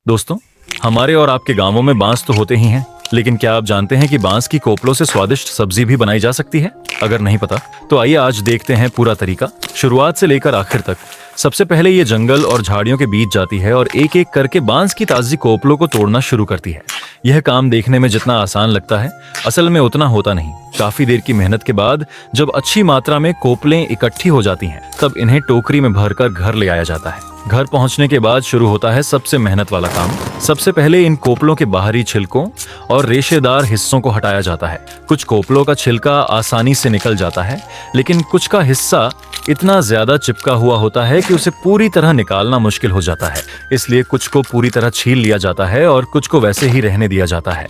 दोस्तों, हमारे और आपके गांवों में बांस तो होते ही हैं, लेकिन क्या आप जानते हैं कि बांस की कोपलों से स्वादिष्ट सब्जी भी बनाई जा सकती है? अगर नहीं पता तो आइए आज देखते हैं पूरा तरीका, शुरुआत से लेकर आखिर तक। सबसे पहले ये जंगल और झाड़ियों के बीच जाती है और एक एक करके बांस की ताजी कोपलों को तोड़ना शुरू करती है। यह काम देखने में जितना आसान लगता है, असल में उतना होता नहीं। काफी देर की मेहनत के बाद जब अच्छी मात्रा में कोपलें इकट्ठी हो जाती हैं, तब इन्हें टोकरी में भरकर घर ले आया जाता है। घर पहुंचने के बाद शुरू होता है सबसे मेहनत वाला काम। सबसे पहले इन कोपलों के बाहरी छिलकों और रेशेदार हिस्सों को हटाया जाता है। कुछ कोपलों का छिलका आसानी से निकल जाता है, लेकिन कुछ का हिस्सा इतना ज्यादा चिपका हुआ होता है कि उसे पूरी तरह निकालना मुश्किल हो जाता है। इसलिए कुछ को पूरी तरह छील लिया जाता है और कुछ को वैसे ही रहने दिया जाता है।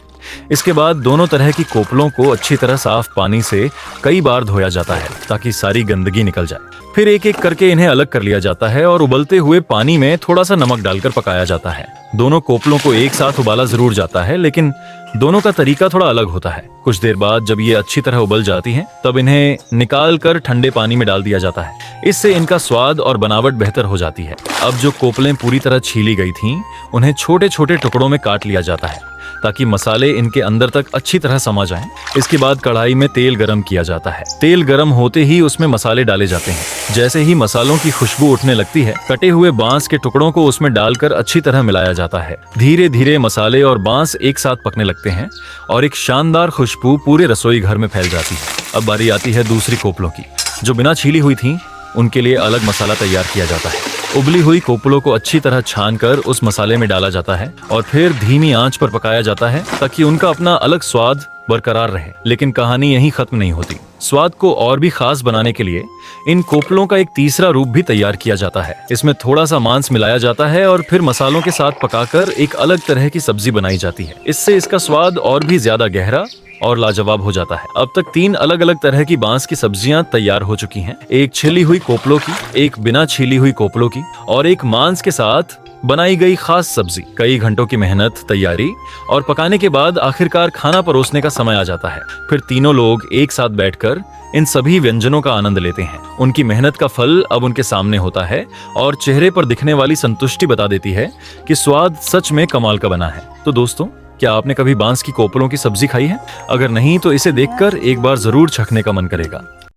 इसके बाद दोनों तरह की कोपलों को अच्छी तरह साफ पानी से कई बार धोया जाता है ताकि सारी गंदगी निकल जाए। फिर एक एक करके इन्हें अलग कर लिया जाता है और उबलते हुए पानी में थोड़ा सा नमक डालकर पकाया जाता है। दोनों कोपलों को एक साथ उबाला जरूर जाता है, लेकिन दोनों का तरीका थोड़ा अलग होता है। कुछ देर बाद जब ये अच्छी तरह उबल जाती हैं, तब इन्हें निकाल कर ठंडे पानी में डाल दिया जाता है। इससे इनका स्वाद और बनावट बेहतर हो जाती है। अब जो कोपलें पूरी तरह छीली गई थीं, उन्हें छोटे छोटे टुकड़ों में काट लिया जाता है ताकि मसाले इनके अंदर तक अच्छी तरह समा जाएं। इसके बाद कढ़ाई में तेल गरम किया जाता है। तेल गरम होते ही उसमें मसाले डाले जाते हैं। जैसे ही मसालों की खुशबू उठने लगती है, कटे हुए बांस के टुकड़ों को उसमें डालकर अच्छी तरह मिलाया जाता है। धीरे धीरे मसाले और बांस एक साथ पकने लगते हैं और एक शानदार खुशबू पूरे रसोई घर में फैल जाती है। अब बारी आती है दूसरी कोपलों की, जो बिना छीली हुई थी। उनके लिए अलग मसाला तैयार किया जाता है। उबली हुई कोपलों को अच्छी तरह छानकर उस मसाले में डाला जाता है और फिर धीमी आंच पर पकाया जाता है ताकि उनका अपना अलग स्वाद बरकरार रहे। लेकिन कहानी यहीं खत्म नहीं होती। स्वाद को और भी खास बनाने के लिए इन कोपलों का एक तीसरा रूप भी तैयार किया जाता है। इसमें थोड़ा सा मांस मिलाया जाता है और फिर मसालों के साथ पकाकर एक अलग तरह की सब्जी बनाई जाती है। इससे इसका स्वाद और भी ज्यादा गहरा और लाजवाब हो जाता है। अब तक 3 अलग अलग तरह की बांस की सब्जियां तैयार हो चुकी हैं। एक छिली हुई कोपलों की, एक बिना छीली हुई कोपलों की और एक मांस के साथ बनाई गई खास सब्जी। कई घंटों की मेहनत, तैयारी और पकाने के बाद आखिरकार खाना परोसने का समय आ जाता है। फिर तीनों लोग एक साथ बैठकर इन सभी व्यंजनों का आनंद लेते हैं। उनकी मेहनत का फल अब उनके सामने होता है और चेहरे पर दिखने वाली संतुष्टि बता देती है कि स्वाद सच में कमाल का बना है। तो दोस्तों, क्या आपने कभी बांस की कोपलों की सब्जी खाई है? अगर नहीं तो इसे देखकर एक बार जरूर चखने का मन करेगा।